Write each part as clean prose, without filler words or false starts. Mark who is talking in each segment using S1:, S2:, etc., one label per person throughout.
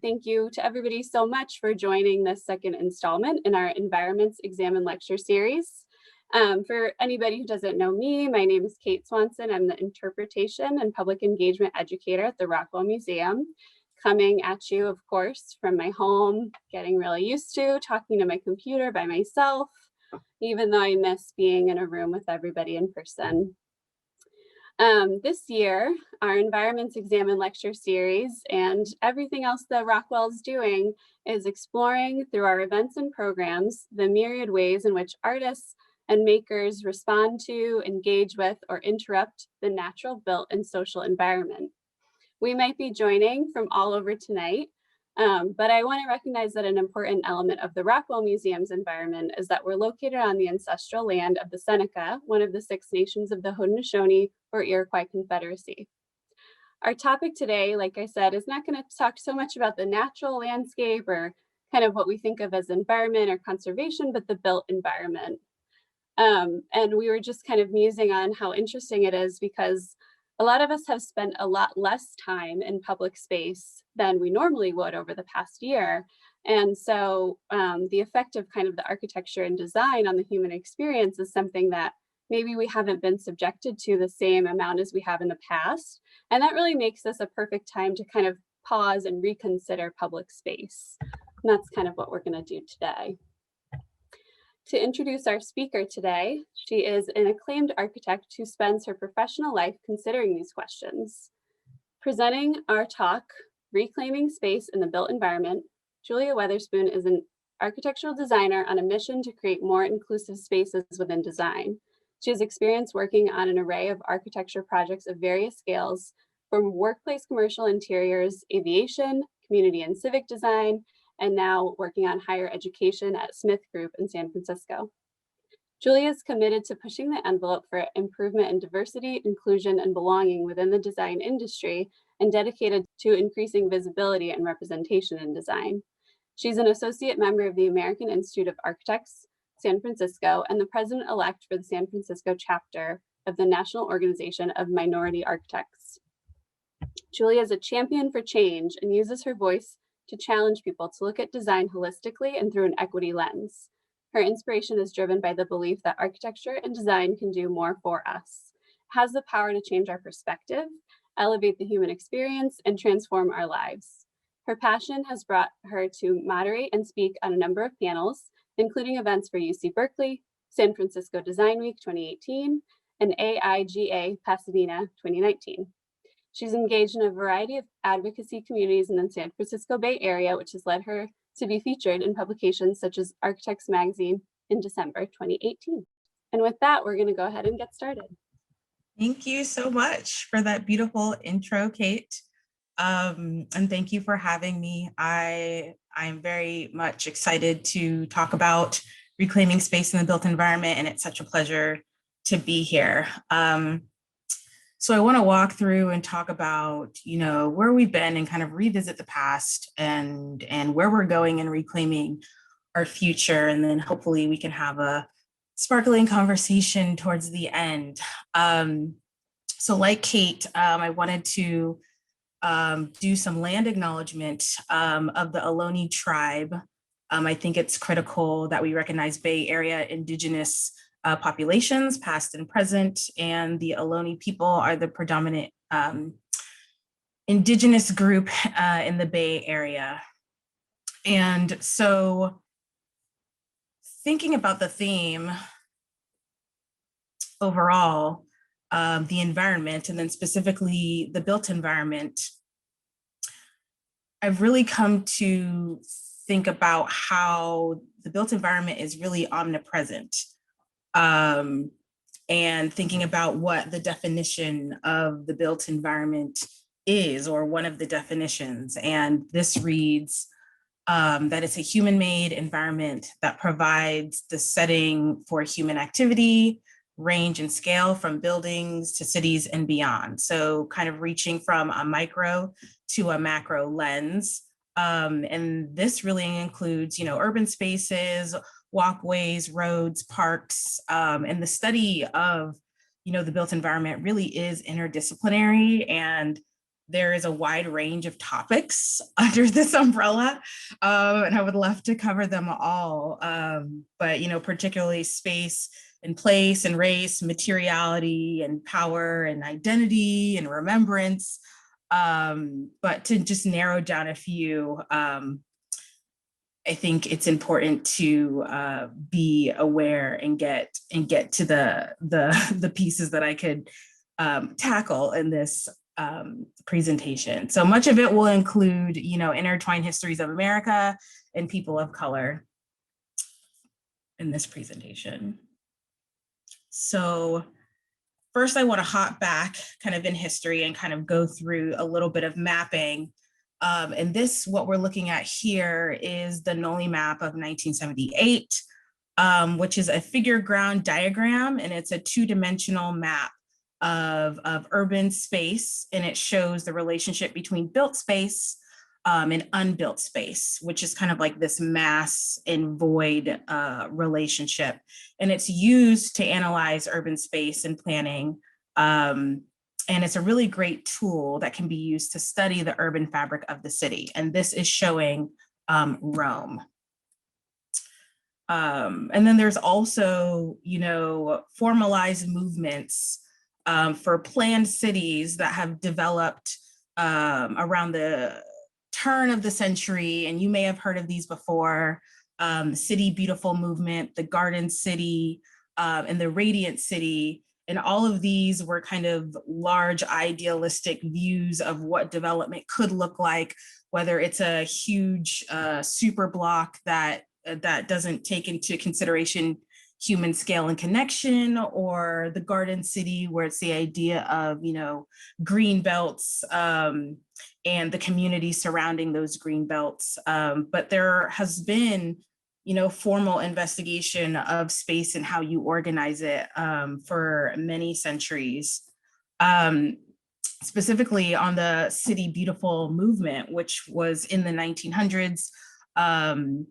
S1: thank you to everybody so much for joining this second installment in our Environments Exam and Lecture series. For anybody who doesn't know me, my name is Kate Swanson. I'm the Interpretation and Public Engagement Educator at the Rockwell Museum, coming at you, of course, from my home, getting really used to talking to my computer by myself, even though I miss being in a room with everybody in person. This year, our Environments Exam and Lecture series and everything else that Rockwell is doing is exploring through our events and programs the myriad ways in which artists and makers respond to, engage with, or interrupt the natural, built, and social environment. We might be joining from all over tonight, but I want to recognize that an important element of the Rockwell Museum's environment is that we're located on the ancestral land of the Seneca, one of the 6 nations of the Haudenosaunee or Iroquois Confederacy. Our topic today, like I said, is not going to talk so much about the natural landscape or kind of what we think of as environment or conservation, but the built environment. And we were just kind of musing on how interesting it is because a lot of us have spent a lot less time in public space than we normally would over the past year. And so the effect of kind of the architecture and design on the human experience is something that maybe we haven't been subjected to the same amount as we have in the past. And that really makes this a perfect time to kind of pause and reconsider public space. And that's kind of what we're going to do today. To introduce our speaker today, she is an acclaimed architect who spends her professional life considering these questions. Presenting our talk, Reclaiming Space in the Built Environment, Julia Weatherspoon is an architectural designer on a mission to create more inclusive spaces within design. She has experience working on an array of architecture projects of various scales, from workplace commercial interiors, aviation, community and civic design, and now working on higher education at SmithGroup in San Francisco. Julia is committed to pushing the envelope for improvement in diversity, inclusion, and belonging within the design industry, and dedicated to increasing visibility and representation in design. She's an associate member of the American Institute of Architects, San Francisco, and the president-elect for the San Francisco chapter of the National Organization of Minority Architects. Julia is a champion for change and uses her voice to challenge people to look at design holistically and through an equity lens. Her inspiration is driven by the belief that architecture and design can do more for us, has the power to change our perspective, elevate the human experience, and transform our lives. Her passion has brought her to moderate and speak on a number of panels, including events for UC Berkeley, San Francisco Design Week 2018, and AIGA Pasadena 2019. She's engaged in a variety of advocacy communities in the San Francisco Bay Area, which has led her to be featured in publications such as Architects Magazine in December 2018. And with that, we're going to go ahead and get started.
S2: Thank you so much for that beautiful intro, Kate. And thank you for having me. I'm very much excited to talk about reclaiming space in the built environment, and it's such a pleasure to be here. So I want to walk through and talk about, where we've been and kind of revisit the past and where we're going in reclaiming our future. And then hopefully we can have a sparkling conversation towards the end. So like Kate, I wanted to do some land acknowledgement of the Ohlone tribe. I think it's critical that we recognize Bay Area Indigenous populations, past and present, and the Ohlone people are the predominant Indigenous group in the Bay Area. And so thinking about the theme overall, the environment, and then specifically the built environment, I've really come to think about how the built environment is really omnipresent. And thinking about what the definition of the built environment is, or one of the definitions. And this reads that it's a human-made environment that provides the setting for human activity, range and scale from buildings to cities and beyond. So kind of reaching from a micro to a macro lens. And this really includes, urban spaces, walkways, roads, parks, and the study of, the built environment really is interdisciplinary. And there is a wide range of topics under this umbrella, and I would love to cover them all. But particularly space and place and race, materiality and power and identity and remembrance. But to just narrow down a few, I think it's important to be aware and get to the pieces that I could tackle in this presentation. So much of it will include, intertwined histories of America and people of color in this presentation. So first, I want to hop back kind of in history and kind of go through a little bit of mapping. And this, what we're looking at here is the NOMA map of 1978, which is a figure ground diagram, and it's a two-dimensional map of urban space, and it shows the relationship between built space and unbuilt space, which is kind of like this mass and void relationship. And it's used to analyze urban space and planning. And it's a really great tool that can be used to study the urban fabric of the city. And this is showing Rome. And then there's also, formalized movements for planned cities that have developed around the turn of the century, and you may have heard of these before, the City Beautiful movement, the Garden City, and the Radiant City. And all of these were kind of large idealistic views of what development could look like, whether it's a huge super block that doesn't take into consideration human scale and connection, or the Garden City, where it's the idea of, green belts and the community surrounding those green belts. But there has been, formal investigation of space and how you organize it for many centuries. Specifically on the City Beautiful movement, which was in the 1900s, an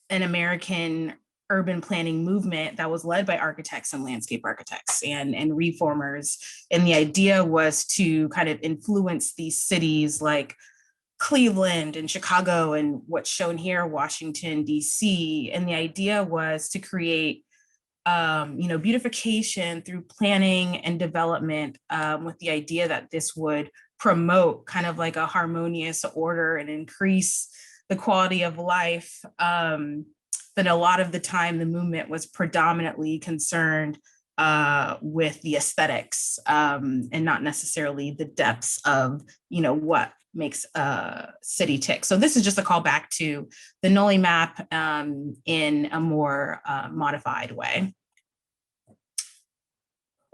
S2: American urban planning movement that was led by architects and landscape architects and reformers. And the idea was to kind of influence these cities like Cleveland and Chicago and what's shown here, Washington, DC. And the idea was to create, beautification through planning and development, with the idea that this would promote kind of like a harmonious order and increase the quality of life. But a lot of the time, the movement was predominantly concerned with the aesthetics and not necessarily the depths of, what makes a city tick. So this is just a call back to the NOLI map in a more modified way.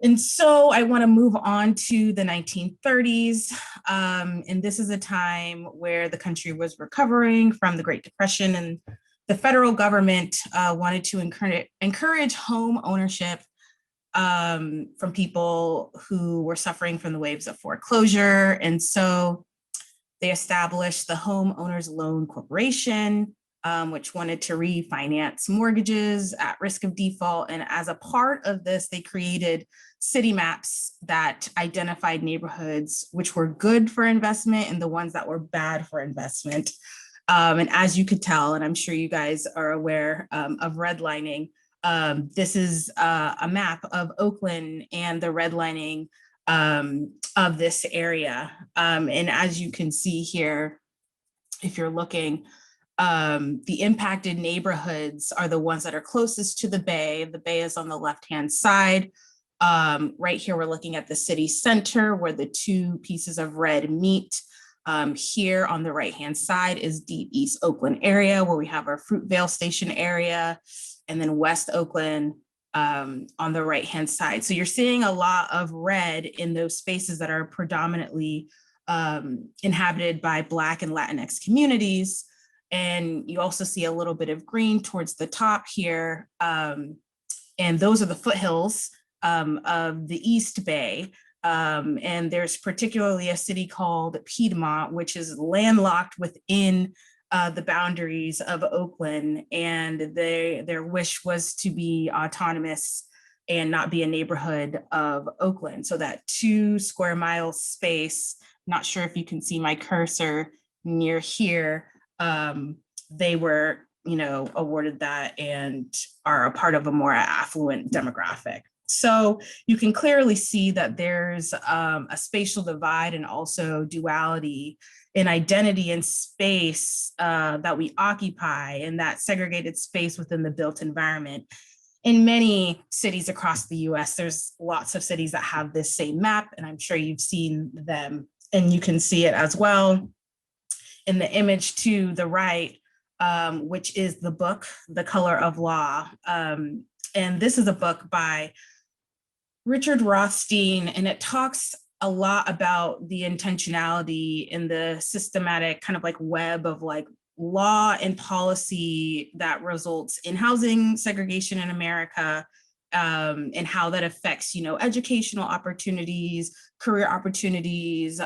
S2: And so I want to move on to the 1930s. And this is a time where the country was recovering from the Great Depression, and the federal government wanted to encourage home ownership from people who were suffering from the waves of foreclosure. And so they established the Homeowners Loan Corporation, which wanted to refinance mortgages at risk of default. And as a part of this, they created city maps that identified neighborhoods which were good for investment and the ones that were bad for investment. And as you could tell, and I'm sure you guys are aware of redlining, this is a map of Oakland and the redlining of this area. And as you can see here, if you're looking, the impacted neighborhoods are the ones that are closest to the bay. The bay is on the left-hand side. Right here, we're looking at the city center where the two pieces of red meet. Here on the right-hand side is Deep East Oakland area, where we have our Fruitvale Station area, and then West Oakland on the right-hand side. So you're seeing a lot of red in those spaces that are predominantly inhabited by Black and Latinx communities. And you also see a little bit of green towards the top here. And those are the foothills of the East Bay. And there's particularly a city called Piedmont, which is landlocked within the boundaries of Oakland, and their wish was to be autonomous and not be a neighborhood of Oakland. So that 2 square mile space not sure if you can see my cursor near here. They were, awarded that and are a part of a more affluent demographic. So you can clearly see that there's a spatial divide and also duality in identity and space that we occupy, and that segregated space within the built environment. In many cities across the US, there's lots of cities that have this same map, and I'm sure you've seen them, and you can see it as well in the image to the right, which is the book, The Color of Law. And this is a book by Richard Rothstein, and it talks a lot about the intentionality in the systematic kind of like web of like law and policy that results in housing segregation in America, and how that affects, educational opportunities, career opportunities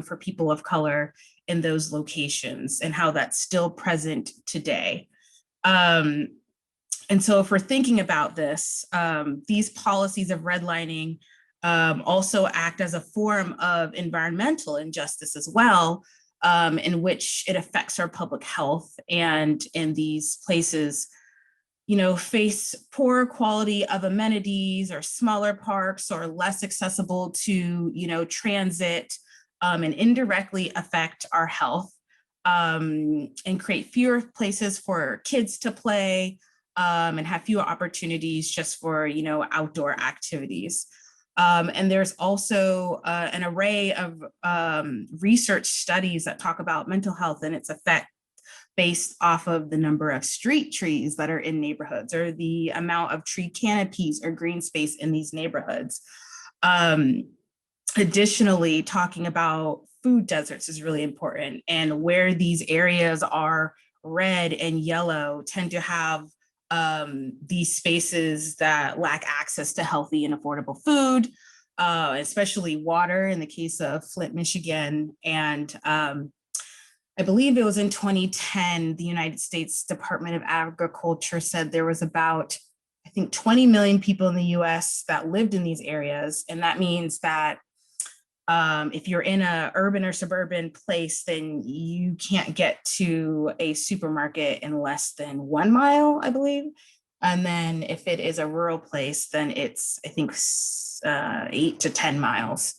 S2: for people of color in those locations, and how that's still present today. And so if we're thinking about this, these policies of redlining also act as a form of environmental injustice as well, in which it affects our public health, and in these places, face poor quality of amenities or smaller parks or less accessible to, transit, and indirectly affect our health, and create fewer places for kids to play, and have fewer opportunities just for, outdoor activities. And there's also an array of research studies that talk about mental health and its effect based off of the number of street trees that are in neighborhoods, or the amount of tree canopies or green space in these neighborhoods. Additionally, talking about food deserts is really important, and where these areas are red and yellow tend to have these spaces that lack access to healthy and affordable food, especially water in the case of Flint, Michigan. And I believe it was in 2010, the United States Department of Agriculture said there was about, I think, 20 million people in the US that lived in these areas. And that means that if you're in an urban or suburban place, then you can't get to a supermarket in less than 1 mile, I believe. And then if it is a rural place, then it's, I think, 8 to 10 miles.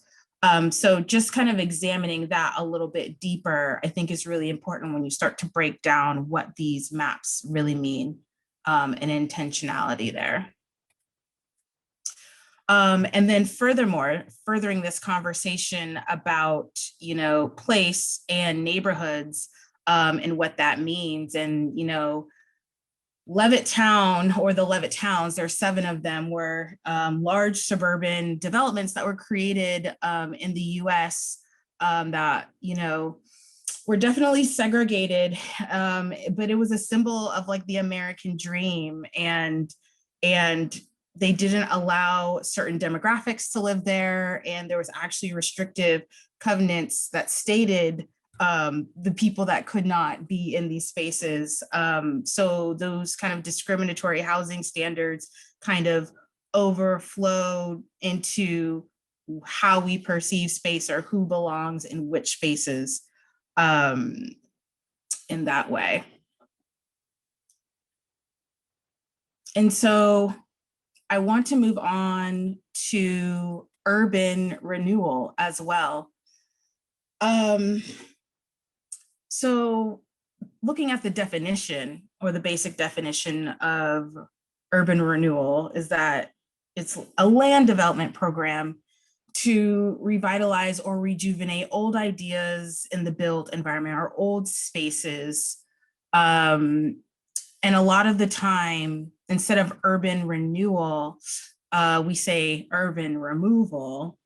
S2: So just kind of examining that a little bit deeper, I think is really important when you start to break down what these maps really mean, and intentionality there. And then furthermore, furthering this conversation about, place and neighborhoods, and what that means. And, Levittown, or the Levitt towns, there are 7 of them, were large suburban developments that were created in the US that, were definitely segregated, but it was a symbol of like the American dream, and they didn't allow certain demographics to live there, and there was actually restrictive covenants that stated the people that could not be in these spaces. So those kind of discriminatory housing standards kind of overflowed into how we perceive space, or who belongs in which spaces, in that way. And so I want to move on to urban renewal as well. So looking at the definition, or the basic definition of urban renewal, is that it's a land development program to revitalize or rejuvenate old ideas in the built environment, or old spaces. And a lot of the time, instead of urban renewal, we say urban removal,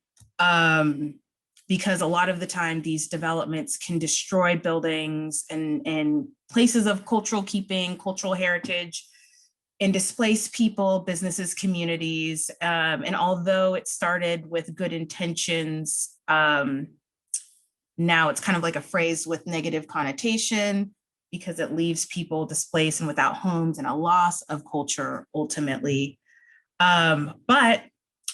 S2: because a lot of the time these developments can destroy buildings and places of cultural keeping, cultural heritage, and displace people, businesses, communities. And although it started with good intentions, now it's kind of like a phrase with negative connotation, because it leaves people displaced and without homes, and a loss of culture ultimately. But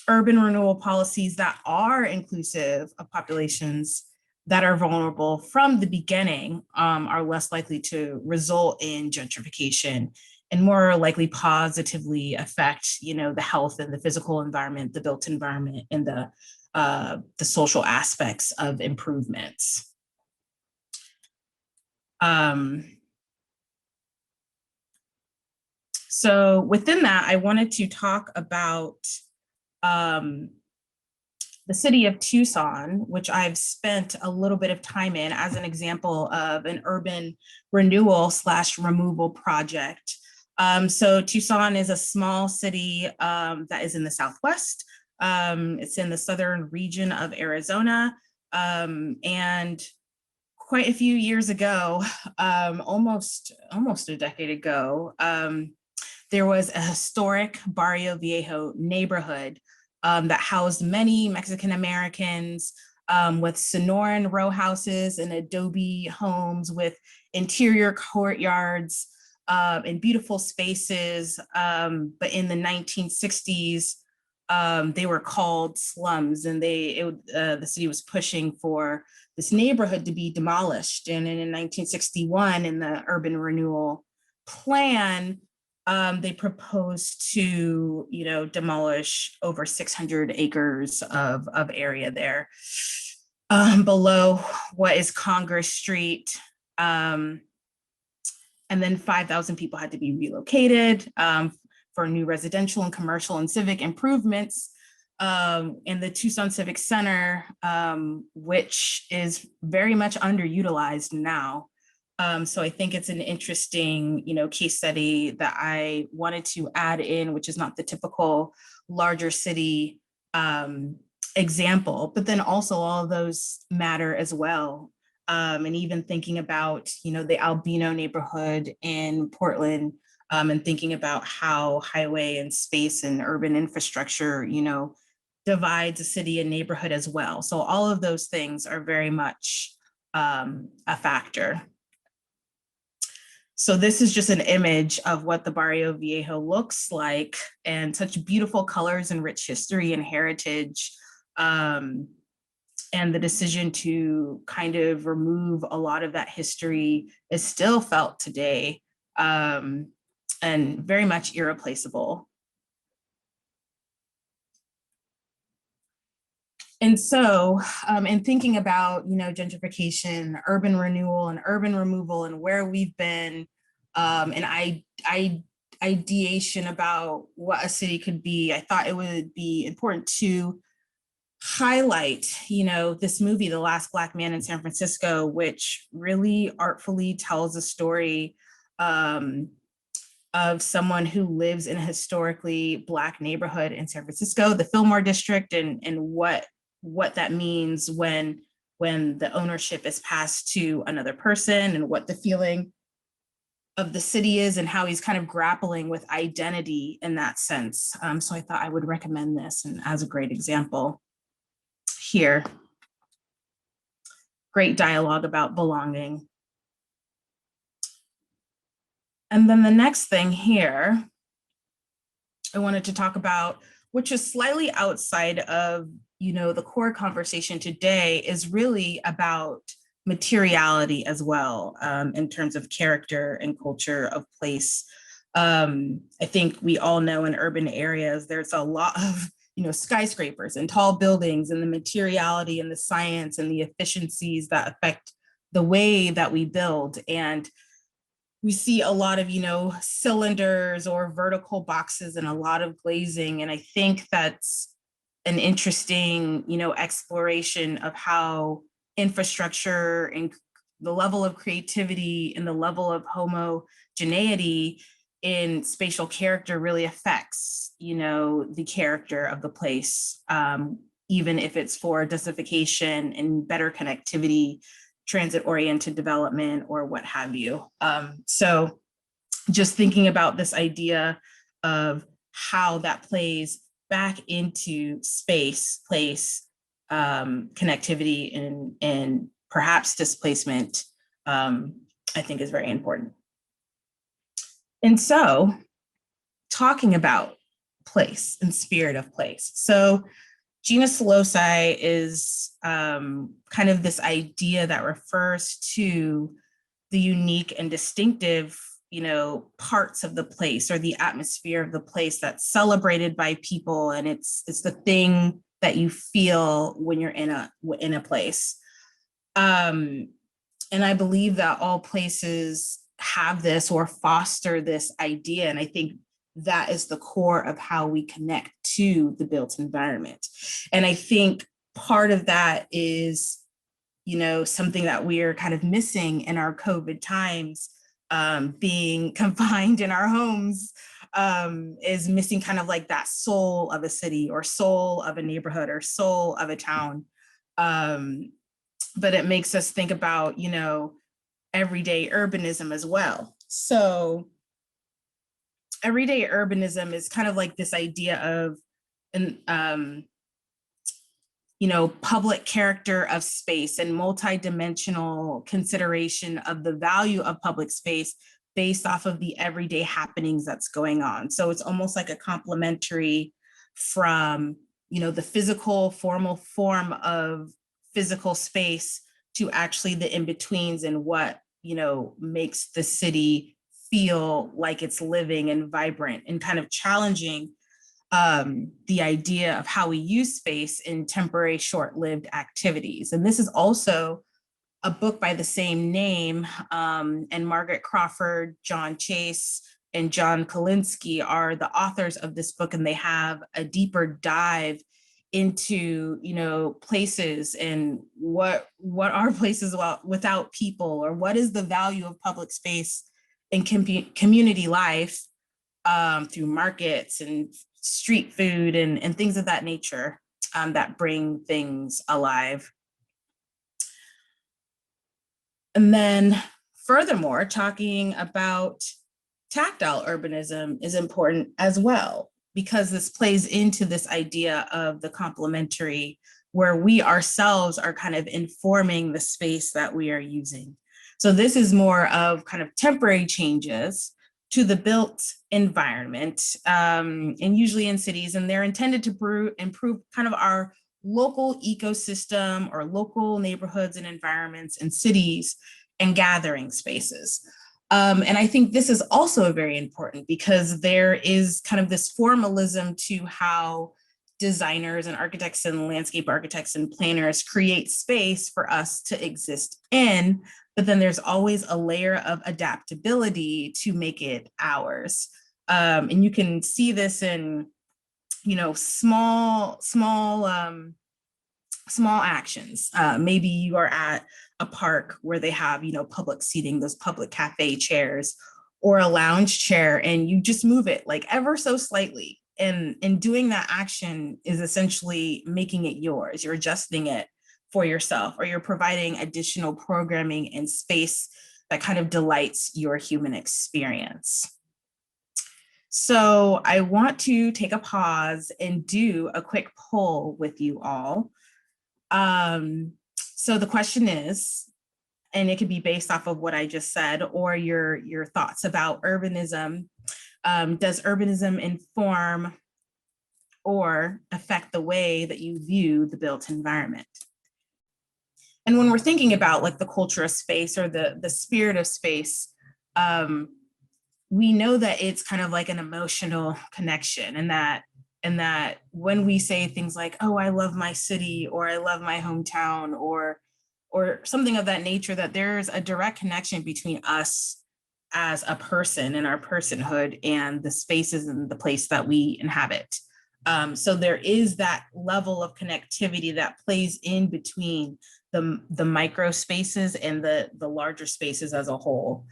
S2: urban renewal policies that are inclusive of populations that are vulnerable from the beginning are less likely to result in gentrification and more likely positively affect, the health and the physical environment, the built environment, and the social aspects of improvements. So within that, I wanted to talk about the city of Tucson, which I've spent a little bit of time in as an example of an urban renewal/removal project. So Tucson is a small city that is in the Southwest. It's in the southern region of Arizona. And quite a few years ago, almost a decade ago, there was a historic Barrio Viejo neighborhood that housed many Mexican Americans with Sonoran row houses and adobe homes with interior courtyards and beautiful spaces. But in the 1960s, they were called slums, and the city was pushing for this neighborhood to be demolished. And in 1961, in the urban renewal plan, they proposed to, demolish over 600 acres of area there below what is Congress Street. And then 5,000 people had to be relocated for new residential and commercial and civic improvements in the Tucson Civic Center, which is very much underutilized now. So I think it's an interesting, case study that I wanted to add in, which is not the typical larger city example, but then also all of those matter as well. And even thinking about, the Albino neighborhood in Portland, and thinking about how highway and space and urban infrastructure, divides a city and neighborhood as well. So all of those things are very much a factor. So this is just an image of what the Barrio Viejo looks like, and such beautiful colors and rich history and heritage. And the decision to kind of remove a lot of that history is still felt today, and very much irreplaceable. And so in thinking about, gentrification, urban renewal and urban removal and where we've been, and ideation about what a city could be, I thought it would be important to highlight, this movie, The Last Black Man in San Francisco, which really artfully tells a story of someone who lives in a historically Black neighborhood in San Francisco, the Fillmore district, and what that means when the ownership is passed to another person, and what the feeling of the city is, and how he's kind of grappling with identity in that sense. So I thought I would recommend this, and as a great example here. Great dialogue about belonging. And then the next thing here I wanted to talk about, which is slightly outside of, the core conversation today, is really about materiality as well, in terms of character and culture of place. I think we all know in urban areas, there's a lot of, skyscrapers and tall buildings, and the materiality and the science and the efficiencies that affect the way that we build. And we see a lot of, cylinders or vertical boxes and a lot of glazing. And I think that's an interesting, exploration of how infrastructure and the level of creativity and the level of homogeneity in spatial character really affects, the character of the place, even if it's for densification and better connectivity, transit-oriented development, or what have you. So just thinking about this idea of how that plays back into space, place, connectivity, and perhaps displacement, I think is very important. And so talking about place and spirit of place. So Genus loci is kind of this idea that refers to the unique and distinctive, parts of the place or the atmosphere of the place that's celebrated by people, and it's the thing that you feel when you're in a place. And I believe that all places have this or foster this idea, and I think that is the core of how we connect to the built environment. And I think part of that is, something that we're kind of missing in our COVID times, being confined in our homes, is missing kind of like that soul of a city or soul of a neighborhood or soul of a town. But it makes us think about, everyday urbanism as well. So everyday urbanism is kind of like this idea of an public character of space and multidimensional consideration of the value of public space based off of the everyday happenings that's going on. So it's almost like a complementary from, the physical formal form of physical space to actually the in-betweens and what, makes the city feel like it's living and vibrant, and kind of challenging the idea of how we use space in temporary short-lived activities. And this is also a book by the same name, and Margaret Crawford, John Chase, and John Kalinsky are the authors of this book, and they have a deeper dive into, places and what are places without people, or what is the value of public space in community life, through markets and street food and things of that nature, that bring things alive. And then furthermore, talking about tactile urbanism is important as well, because this plays into this idea of the complementary, where we ourselves are kind of informing the space that we are using. So this is more of kind of temporary changes to the built environment, and usually in cities, and they're intended to improve kind of our local ecosystem or local neighborhoods and environments and cities and gathering spaces. And I think this is also very important, because there is kind of this formalism to how designers and architects and landscape architects and planners create space for us to exist in, but then there's always a layer of adaptability to make it ours. And you can see this in, small actions. Maybe you are at a park where they have, public seating, those public cafe chairs, or a lounge chair, and you just move it like ever so slightly. And doing that action is essentially making it yours. You're adjusting it for yourself, or you're providing additional programming and space that kind of delights your human experience. So I want to take a pause and do a quick poll with you all. So the question is, and it could be based off of what I just said, or your thoughts about urbanism. Does urbanism inform or affect the way that you view the built environment? And when we're thinking about like the culture of space or the spirit of space, we know that it's kind of like an emotional connection, and that when we say things like, oh, I love my city, or I love my hometown, or something of that nature, that there's a direct connection between us as a person and our personhood and the spaces and the place that we inhabit. So there is that level of connectivity that plays in between the micro spaces and the larger spaces as a whole,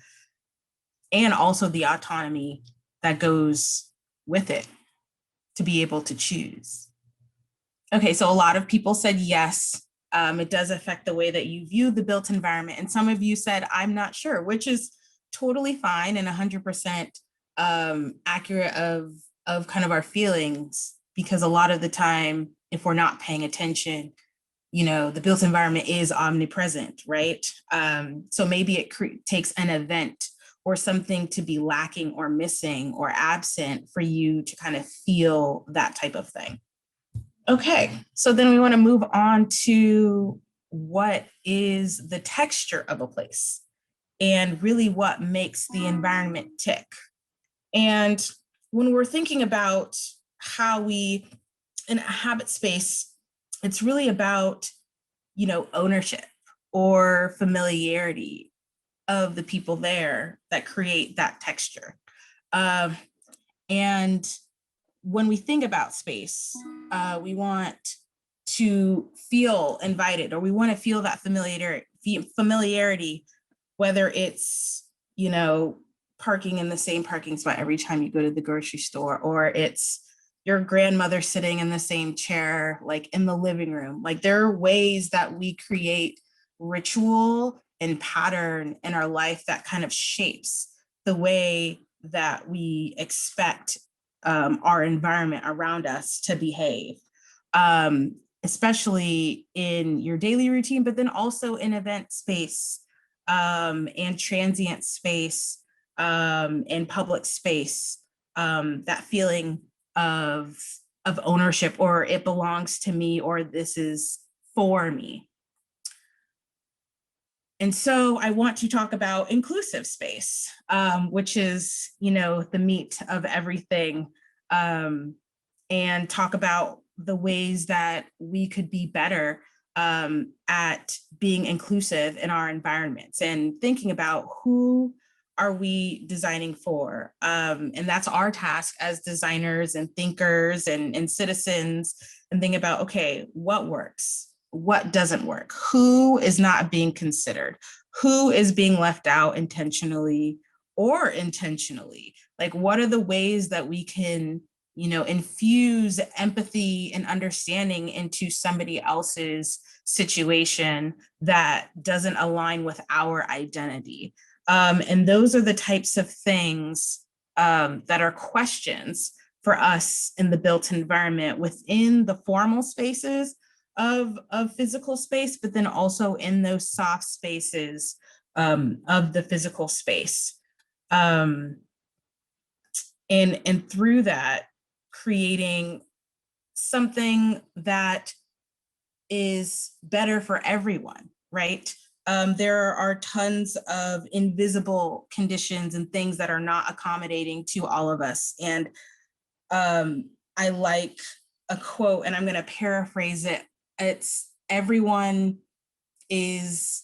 S2: and also the autonomy that goes with it to be able to choose. Okay, so a lot of people said yes, it does affect the way that you view the built environment. And some of you said, I'm not sure, which is totally fine and 100% accurate of kind of our feelings, because a lot of the time, if we're not paying attention, the built environment is omnipresent, right? So maybe it takes an event or something to be lacking or missing or absent for you to kind of feel that type of thing. Okay, so then we want to move on to what is the texture of a place and really what makes the environment tick. And when we're thinking about how we inhabit space, it's really about, ownership or familiarity of the people there that create that texture. Um, and when we think about space, we want to feel invited, or we want to feel that familiarity, whether it's, parking in the same parking spot every time you go to the grocery store, or it's your grandmother sitting in the same chair, like in the living room. Like there are ways that we create ritual and pattern in our life that kind of shapes the way that we expect our environment around us to behave, especially in your daily routine, but then also in event space and transient space and public space. That feeling of ownership, or it belongs to me, or this is for me. And so I want to talk about inclusive space, which is, the meat of everything, and talk about the ways that we could be better at being inclusive in our environments, and thinking about who are we designing for. And that's our task as designers and thinkers and citizens, and think about, okay, what works? What doesn't work? Who is not being considered? Who is being left out intentionally or intentionally? Like, what are the ways that we can, infuse empathy and understanding into somebody else's situation that doesn't align with our identity? And those are the types of things that are questions for us in the built environment, within the formal spaces of physical space, but then also in those soft spaces of the physical space. And through that, creating something that is better for everyone, right? There are tons of invisible conditions and things that are not accommodating to all of us. And I like a quote, and I'm going to paraphrase it. It's, everyone is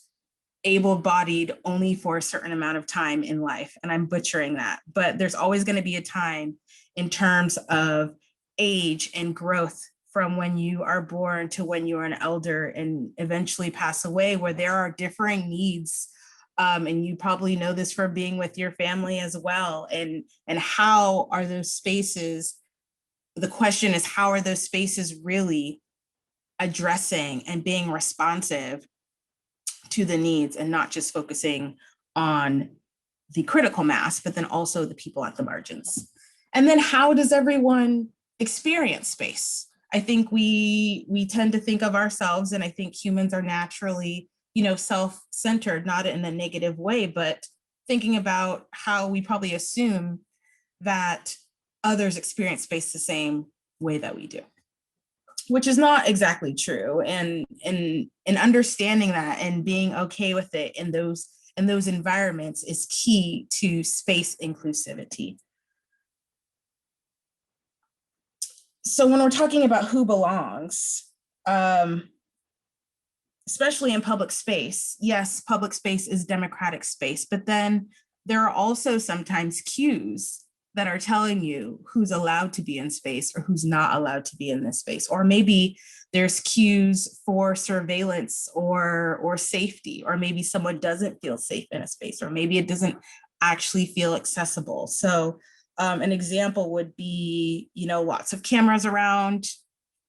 S2: able-bodied only for a certain amount of time in life. And I'm butchering that, but there's always going to be a time in terms of age and growth, from when you are born to when you are an elder and eventually pass away, where there are differing needs. And you probably know this from being with your family as well. And how are those spaces, the question is, how are those spaces really addressing and being responsive to the needs, and not just focusing on the critical mass, but then also the people at the margins? And then how does everyone experience space? I think we tend to think of ourselves, and I think humans are naturally, self-centered, not in a negative way, but thinking about how we probably assume that others experience space the same way that we do, which is not exactly true. And understanding that and being okay with it in those environments is key to space inclusivity. So when we're talking about who belongs, especially in public space, yes, public space is democratic space, but then there are also sometimes cues that are telling you who's allowed to be in space or who's not allowed to be in this space. Or maybe there's cues for surveillance or safety, or maybe someone doesn't feel safe in a space, or maybe it doesn't actually feel accessible. So an example would be, lots of cameras around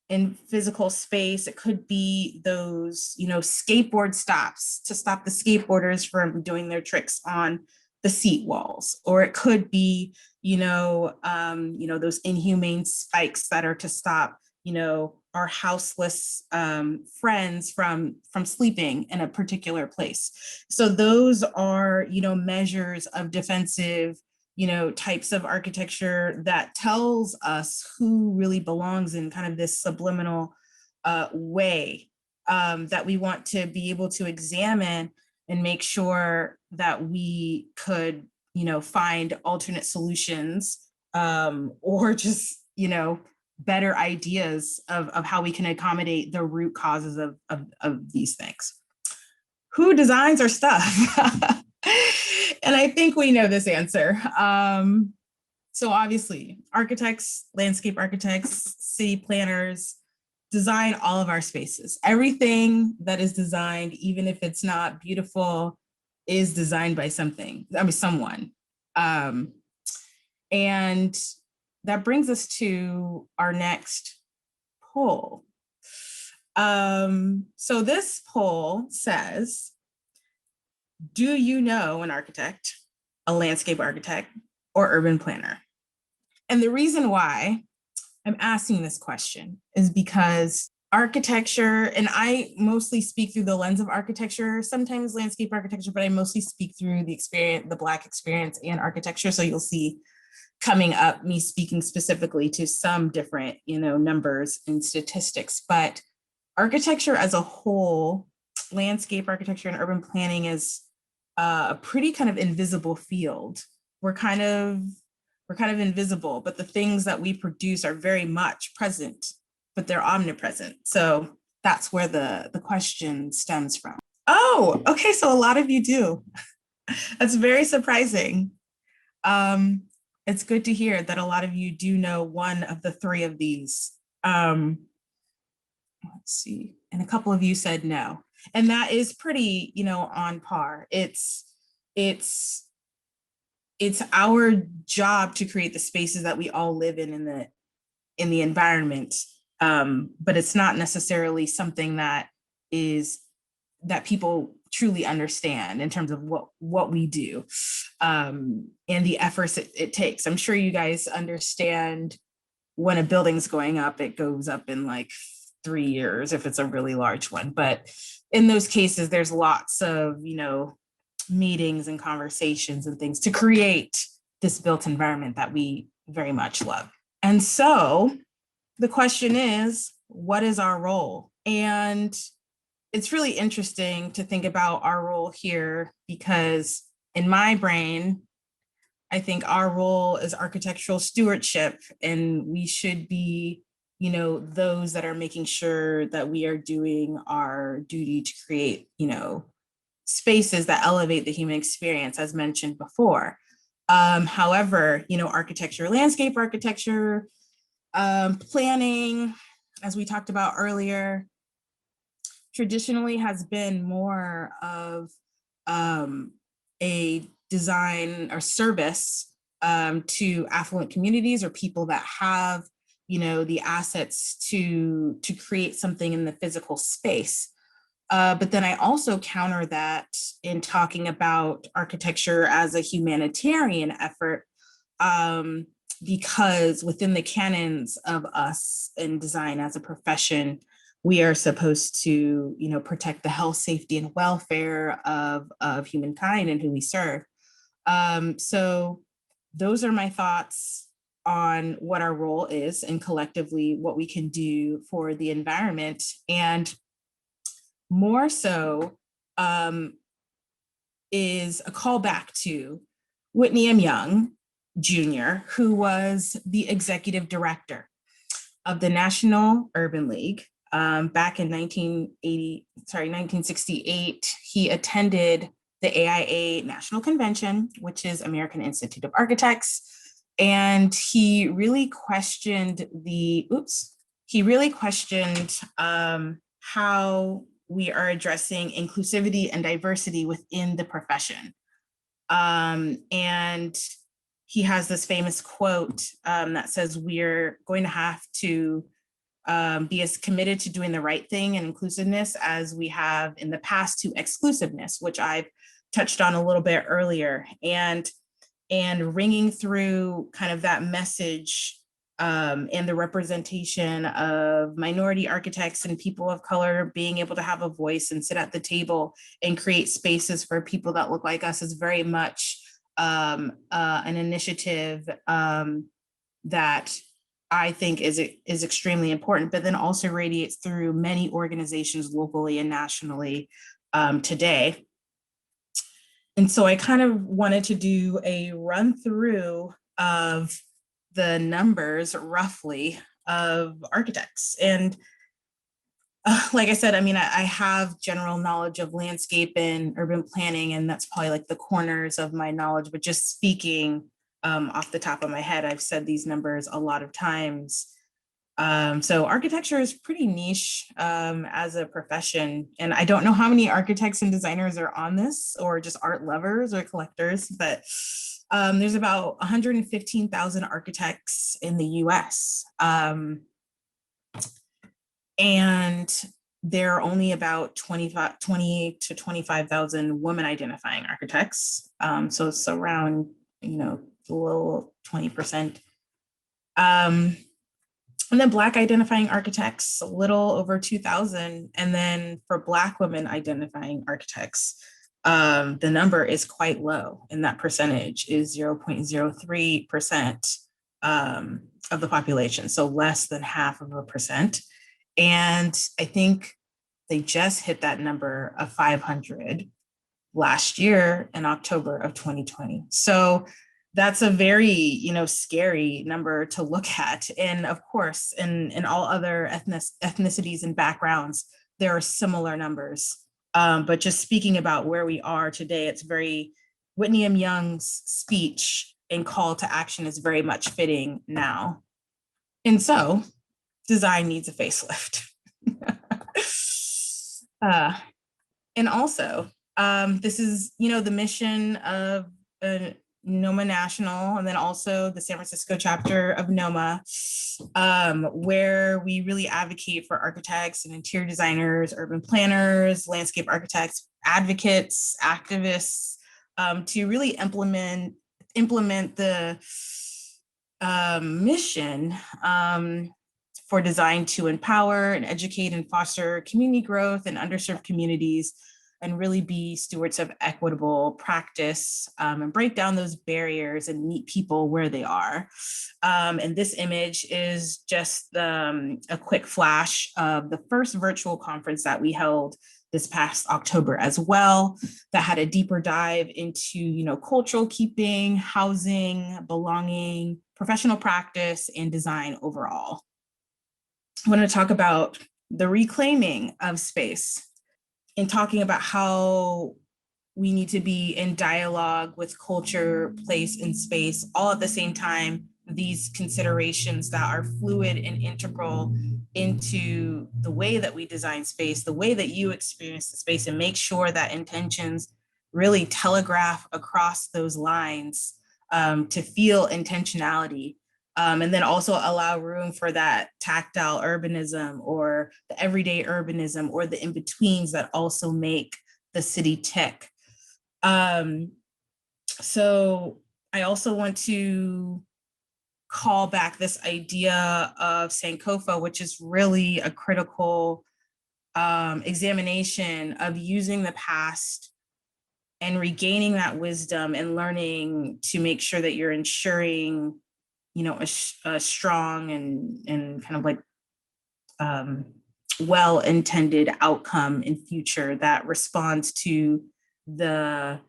S2: in physical space. It could be those, skateboard stops to stop the skateboarders from doing their tricks on the seat walls. Or it could be, those inhumane spikes that are to stop, our houseless friends from sleeping in a particular place. So those are, measures of defensive types of architecture that tells us who really belongs in kind of this subliminal way that we want to be able to examine and make sure that we could, find alternate solutions or just, better ideas of how we can accommodate the root causes of these things. Who designs our stuff? And I think we know this answer. So obviously, architects, landscape architects, city planners, design all of our spaces. Everything that is designed, even if it's not beautiful, is designed by someone. And that brings us to our next poll. So this poll says, do you know an architect, a landscape architect, or urban planner? And the reason why I'm asking this question is because architecture, and I mostly speak through the lens of architecture, sometimes landscape architecture, but I mostly speak through the experience, the Black experience and architecture. So you'll see coming up me speaking specifically to some different, numbers and statistics, but architecture as a whole, landscape architecture and urban planning is a pretty kind of invisible field. We're kind of invisible, but the things that we produce are very much present, but they're omnipresent. So that's where the question stems from. Oh, okay, so a lot of you do. That's very surprising. It's good to hear that a lot of you do know one of the three of these. Let's see, and a couple of you said no. And that is pretty, on par. It's our job to create the spaces that we all live in the environment. But it's not necessarily something that people truly understand in terms of what we do and the efforts it takes. I'm sure you guys understand when a building's going up, it goes up in like 3 years if it's a really large one. But in those cases, there's lots of, meetings and conversations and things to create this built environment that we very much love. And so the question is, what is our role? And it's really interesting to think about our role here, because in my brain, I think our role is architectural stewardship, and we should be, those that are making sure that we are doing our duty to create, spaces that elevate the human experience, as mentioned before. However, architecture, landscape architecture, planning, as we talked about earlier, traditionally has been more of a design or service to affluent communities or people that have, the assets to create something in the physical space. But then I also counter that in talking about architecture as a humanitarian effort, because within the canons of us in design as a profession, we are supposed to, protect the health, safety, and welfare of humankind and who we serve. So those are my thoughts on what our role is and collectively what we can do for the environment. And more so is a callback to Whitney M. Young Jr., who was the executive director of the National Urban League back in 1968. He attended the AIA National Convention, which is American Institute of Architects, and he really questioned how we are addressing inclusivity and diversity within the profession. And he has this famous quote that says, we're going to have to be as committed to doing the right thing and inclusiveness as we have in the past to exclusiveness, which I've touched on a little bit earlier. And ringing through kind of that message and the representation of minority architects and people of color being able to have a voice and sit at the table and create spaces for people that look like us is very much an initiative that I think is extremely important, but then also radiates through many organizations locally and nationally today. And so I kind of wanted to do a run through of the numbers roughly of architects. And like I said, I mean, I have general knowledge of landscape and urban planning, and that's probably like the corners of my knowledge, but just speaking off the top of my head, I've said these numbers a lot of times. So architecture is pretty niche as a profession. And I don't know how many architects and designers are on this or just art lovers or collectors, but there's about 115,000 architects in the US. And there are only about 20 to 25,000 women identifying architects. So it's around, below 20%. And then Black identifying architects, a little over 2,000. And then for Black women identifying architects, the number is quite low, and that percentage is 0.03% of the population, so less than 0.5%. And I think they just hit that number of 500 last year in October of 2020. So that's a very, scary number to look at. And of course, in all other ethnicities and backgrounds, there are similar numbers. But just speaking about where we are today, it's very, Whitney M. Young's speech and call to action is very much fitting now. And so design needs a facelift. And also, this is, the mission of NOMA National, and then also the San Francisco chapter of NOMA, where we really advocate for architects and interior designers, urban planners, landscape architects, advocates, activists, to really implement the mission for design to empower and educate and foster community growth in underserved communities, and really be stewards of equitable practice, and break down those barriers and meet people where they are. And this image is just a quick flash of the first virtual conference that we held this past October as well, that had a deeper dive into, cultural keeping, housing, belonging, professional practice, and design overall. I want to talk about the reclaiming of space, and talking about how we need to be in dialogue with culture, place, and space, all at the same time, these considerations that are fluid and integral into the way that we design space, the way that you experience the space, and make sure that intentions really telegraph across those lines to feel intentionality. And then also allow room for that tactile urbanism or the everyday urbanism or the in-betweens that also make the city tick. So I also want to call back this idea of Sankofa, which is really a critical examination of using the past and regaining that wisdom and learning to make sure that you're ensuring a strong and kind of like well-intended outcome in future that responds to the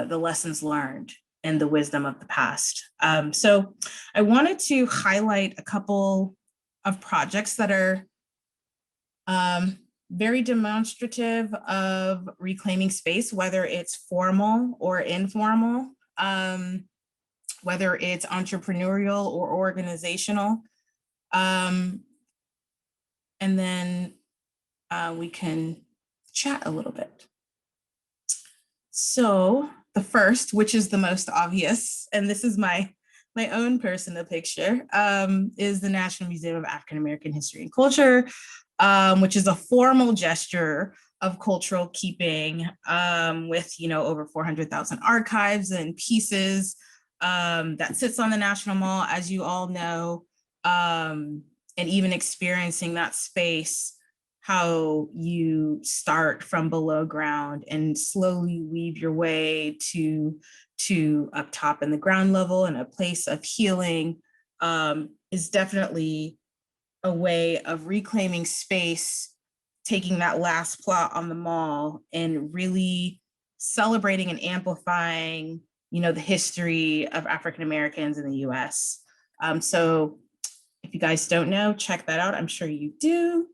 S2: lessons learned and the wisdom of the past. So I wanted to highlight a couple of projects that are very demonstrative of reclaiming space, whether it's formal or informal, whether it's entrepreneurial or organizational. And then we can chat a little bit. So the first, which is the most obvious, and this is my own personal picture, is the National Museum of African American History and Culture, which is a formal gesture of cultural keeping, with over 400,000 archives and pieces, that sits on the National Mall, as you all know, and even experiencing that space how you start from below ground and slowly weave your way to up top in the ground level and a place of healing, is definitely a way of reclaiming space, taking that last plot on the mall and really celebrating and amplifying, the history of African Americans in the US. So if you guys don't know, check that out. I'm sure you do.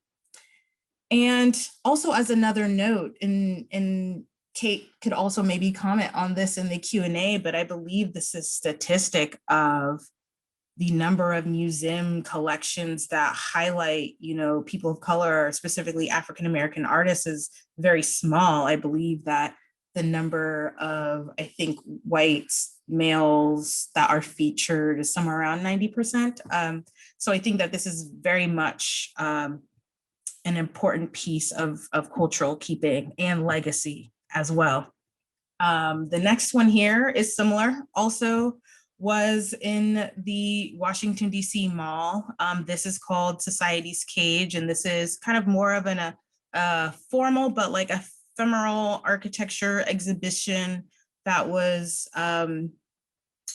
S2: And also, as another note, and Kate could also maybe comment on this in the Q&A, but I believe this is statistic of the number of museum collections that highlight, people of color, specifically African American artists, is very small. I believe that the number of, I think, white males that are featured is somewhere around 90%. So I think that this is very much an important piece of cultural keeping and legacy as well. The next one here is similar, also was in the Washington, D.C. Mall. This is called Society's Cage, and this is kind of more of a formal, but like ephemeral architecture exhibition that was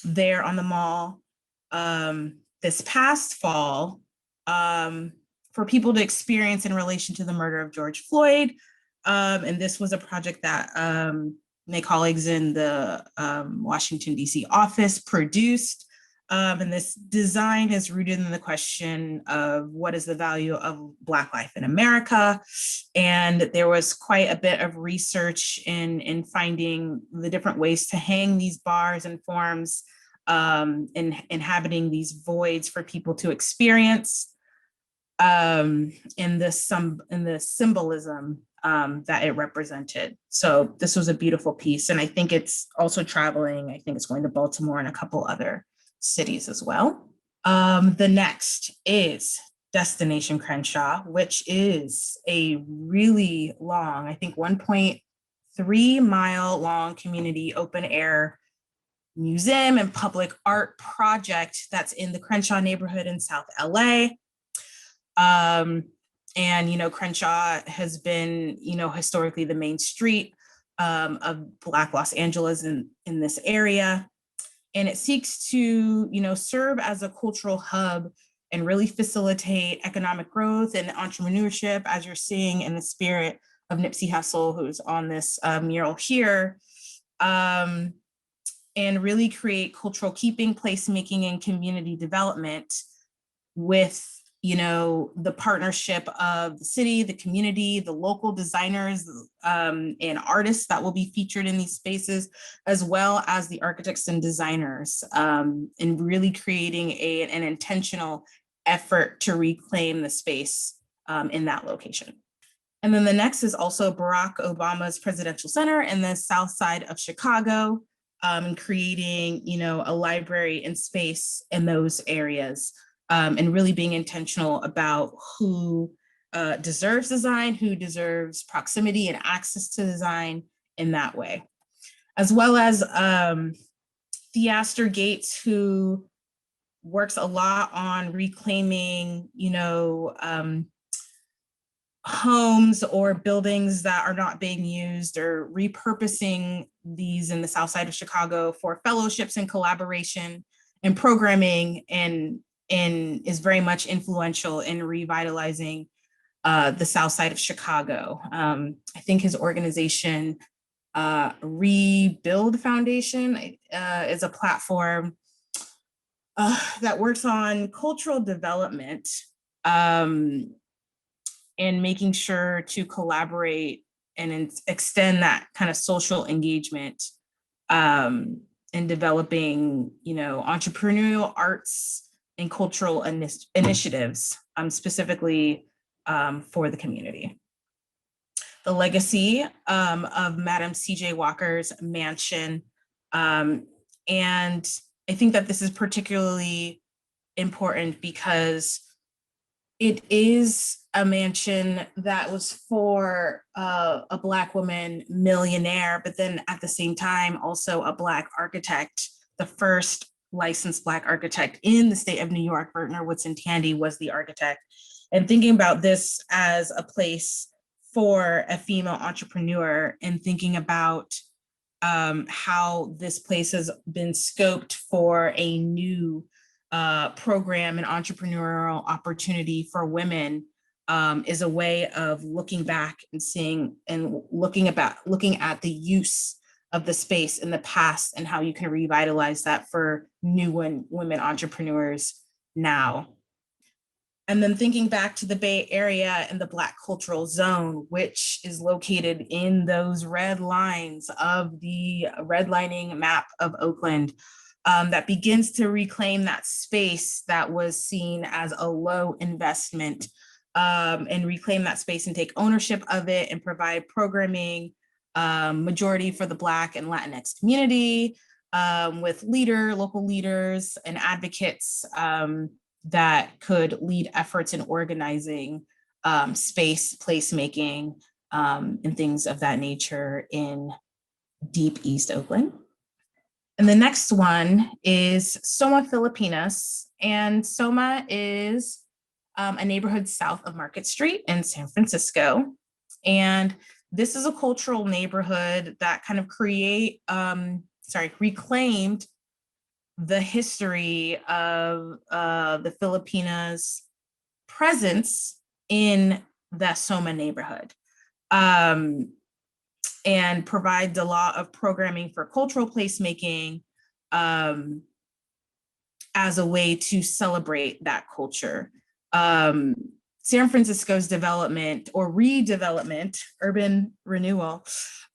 S2: there on the mall this past fall for people to experience in relation to the murder of George Floyd. And this was a project that my colleagues in the Washington, D.C. office produced. And this design is rooted in the question of what is the value of Black life in America. And there was quite a bit of research in finding the different ways to hang these bars and forms, inhabiting these voids for people to experience, in the symbolism that it represented. So this was a beautiful piece. And I think it's also traveling. I think it's going to Baltimore and a couple other cities as well. The next is Destination Crenshaw, which is a really long, I think 1.3-mile long community open air museum and public art project that's in the Crenshaw neighborhood in South LA. And, Crenshaw has been, historically the main street of Black Los Angeles in this area. And it seeks to, serve as a cultural hub and really facilitate economic growth and entrepreneurship, as you're seeing in the spirit of Nipsey Hussle, who's on this mural here, and really create cultural keeping, placemaking, and community development with the partnership of the city, the community, the local designers, and artists that will be featured in these spaces, as well as the architects and designers, and really creating an intentional effort to reclaim the space in that location. And then the next is also Barack Obama's Presidential Center in the South Side of Chicago, and creating, a library and space in those areas. And really being intentional about who deserves design, who deserves proximity and access to design in that way. As well as Theaster Gates, who works a lot on reclaiming, homes or buildings that are not being used, or repurposing these in the South Side of Chicago for fellowships and collaboration and programming, and is very much influential in revitalizing the South Side of Chicago. I think his organization, Rebuild Foundation, is a platform that works on cultural development, and making sure to collaborate and extend that kind of social engagement, in developing, entrepreneurial arts and cultural initiatives, specifically for the community. The legacy of Madam C.J. Walker's mansion. And I think that this is particularly important because it is a mansion that was for a Black woman millionaire, but then at the same time, also a Black architect. The first licensed Black architect in the state of New York, Burtner Woodson Tandy, was the architect. and thinking about this as a place for a female entrepreneur, and thinking about how this place has been scoped for a new program and entrepreneurial opportunity for women, is a way of looking back and seeing and looking at the use of the space in the past and how you can revitalize that for new women entrepreneurs now. And then thinking back to the Bay Area and the Black Cultural Zone, which is located in those red lines of the redlining map of Oakland, that begins to reclaim that space that was seen as a low investment, and reclaim that space and take ownership of it and provide programming, majority for the Black and Latinx community, with local leaders and advocates, that could lead efforts in organizing space, placemaking, and things of that nature in deep East Oakland. And the next one is Soma Filipinas. And Soma is a neighborhood south of Market Street in San Francisco. And this is a cultural neighborhood that kind of reclaimed the history of the Filipinas' presence in the Soma neighborhood, and provides a lot of programming for cultural placemaking, as a way to celebrate that culture. San Francisco's development or redevelopment, urban renewal,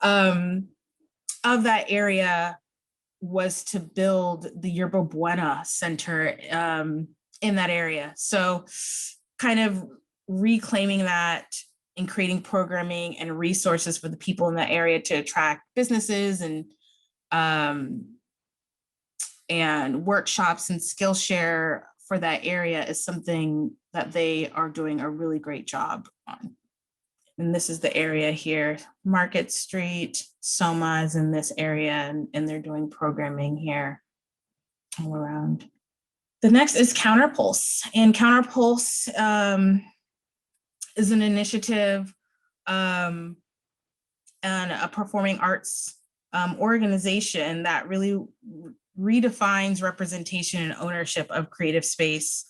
S2: of that area was to build the Yerba Buena Center in that area. So kind of reclaiming that and creating programming and resources for the people in that area to attract businesses and workshops and Skillshare for that area is something that they are doing a really great job on. And this is the area here, Market Street, Soma is in this area, and they're doing programming here all around. The next is Counterpulse, and Counterpulse is an initiative and a performing arts organization that really redefines representation and ownership of creative space,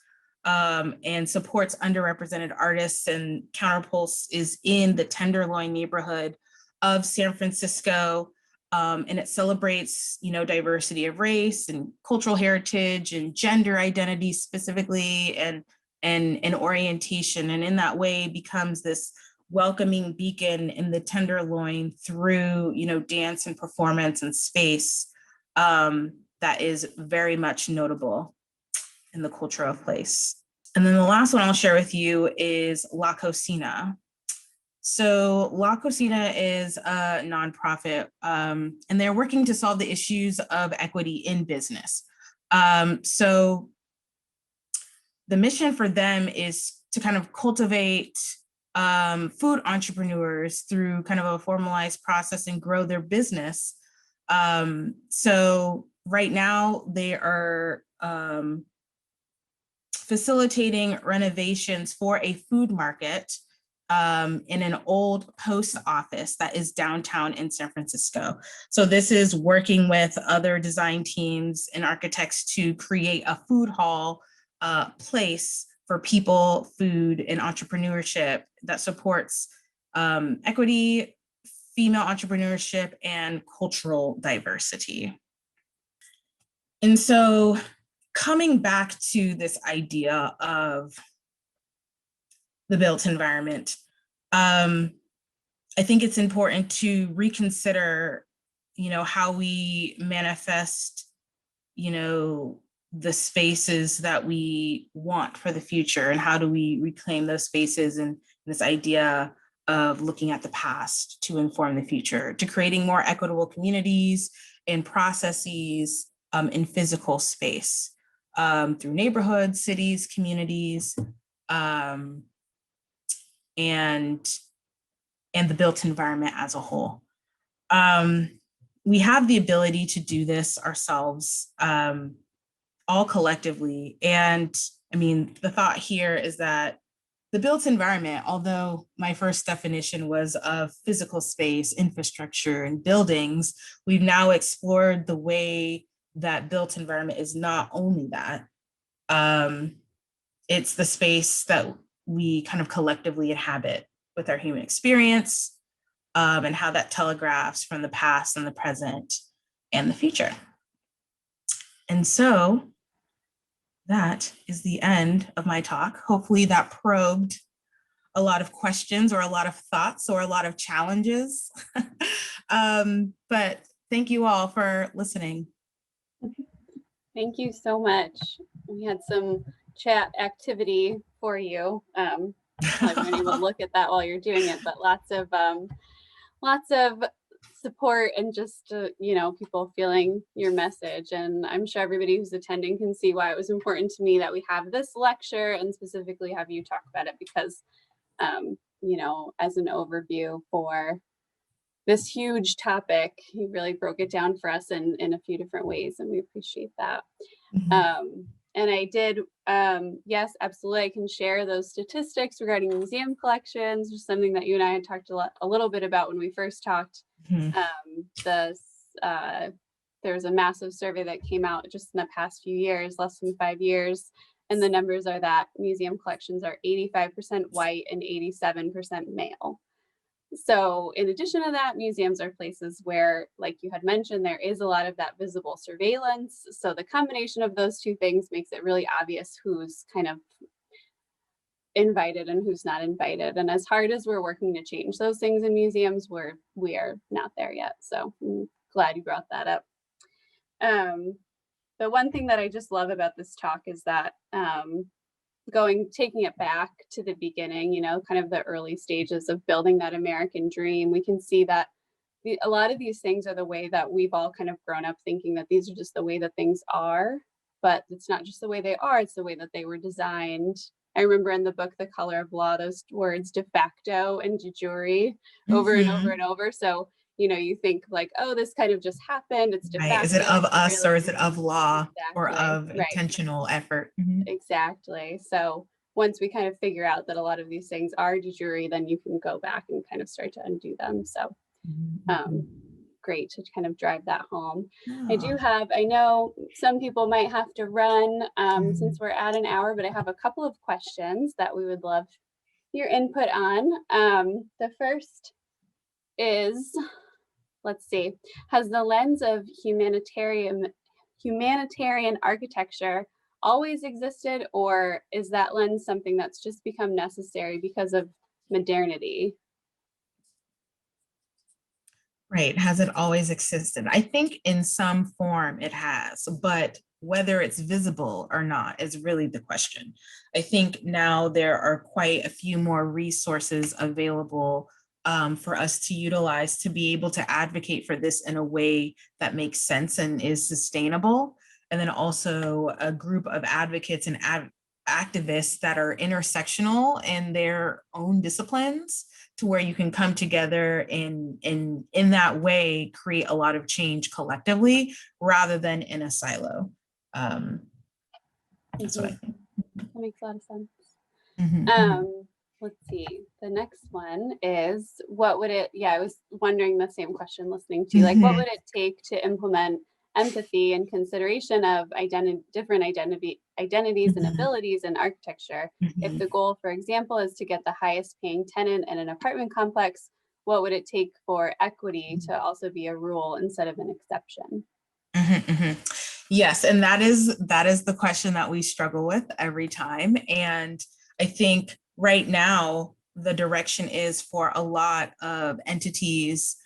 S2: and supports underrepresented artists. And Counterpulse is in the Tenderloin neighborhood of San Francisco, and it celebrates, diversity of race and cultural heritage and gender identity specifically, and orientation, and in that way becomes this welcoming beacon in the Tenderloin through, dance and performance and space, that is very much notable in the culture of place. And then the last one I'll share with you is La Cocina. So La Cocina is a nonprofit, and they're working to solve the issues of equity in business. So the mission for them is to kind of cultivate food entrepreneurs through kind of a formalized process and grow their business. So right now they are facilitating renovations for a food market in an old post office that is downtown in San Francisco. So this is working with other design teams and architects to create a food hall place for people, food, and entrepreneurship that supports equity, female entrepreneurship, and cultural diversity. And so coming back to this idea of the built environment, I think it's important to reconsider, how we manifest, the spaces that we want for the future, and how do we reclaim those spaces, and this idea of looking at the past to inform the future, to creating more equitable communities and processes in physical space, through neighborhoods, cities, communities, and the built environment as a whole. We have the ability to do this ourselves, all collectively. And I mean, the thought here is that the built environment, although my first definition was of physical space, infrastructure, and buildings, we've now explored the way that built environment is not only that. It's the space that we kind of collectively inhabit with our human experience, and how that telegraphs from the past and the present and the future. And so that is the end of my talk. Hopefully that probed a lot of questions or a lot of thoughts or a lot of challenges. But thank you all for listening.
S1: Thank you so much. We had some chat activity for you. Probably won't even look at that while you're doing it, but lots of support and just people feeling your message. And I'm sure everybody who's attending can see why it was important to me that we have this lecture and specifically have you talk about it, because as an overview for this huge topic, you really broke it down for us in a few different ways, and we appreciate that. And I did, yes, absolutely. I can share those statistics regarding museum collections, just something that you and I had talked a little bit about when we first talked. There was a massive survey that came out just in the past few years, less than 5 years. And the numbers are that museum collections are 85% white and 87% male. So in addition to that, museums are places where, like you had mentioned, there is a lot of that visible surveillance. So the combination of those two things makes it really obvious who's kind of invited and who's not invited. And as hard as we're working to change those things in museums, we are not there yet. So I'm glad you brought that up. The one thing that I just love about this talk is that taking it back to the beginning, kind of the early stages of building that American dream, we can see that a lot of these things are the way that we've all kind of grown up thinking that these are just the way that things are, but it's not just the way they are, it's the way that they were designed. I remember in the book, The Color of Law, those words de facto and de jure over and over and over. So you think like, oh, this kind of just happened. It's de facto.
S2: Is it of us or is it of law or of
S1: right.
S2: intentional effort?
S1: Exactly. So once we kind of figure out that a lot of these things are de jure, then you can go back and kind of start to undo them. So great to kind of drive that home. I know some people might have to run since we're at an hour, but I have a couple of questions that we would love your input on. The first is, let's see, has the lens of humanitarian architecture always existed, or is that lens something that's just become necessary because of modernity?
S2: Right. Has it always existed? I think in some form it has, but whether it's visible or not is really the question. I think now there are quite a few more resources available for us to utilize to be able to advocate for this in a way that makes sense and is sustainable. And then also a group of advocates and activists that are intersectional in their own disciplines, to where you can come together in that way, create a lot of change collectively rather than in a silo. That's what I think.
S1: That makes a lot of sense. Let's see. The next one is, I was wondering the same question listening to you, like, what would it take to implement empathy and consideration of different identities and abilities in architecture? If the goal, for example, is to get the highest paying tenant in an apartment complex, what would it take for equity to also be a rule instead of an exception?
S2: Yes, and that is the question that we struggle with every time. And I think right now the direction is for a lot of entities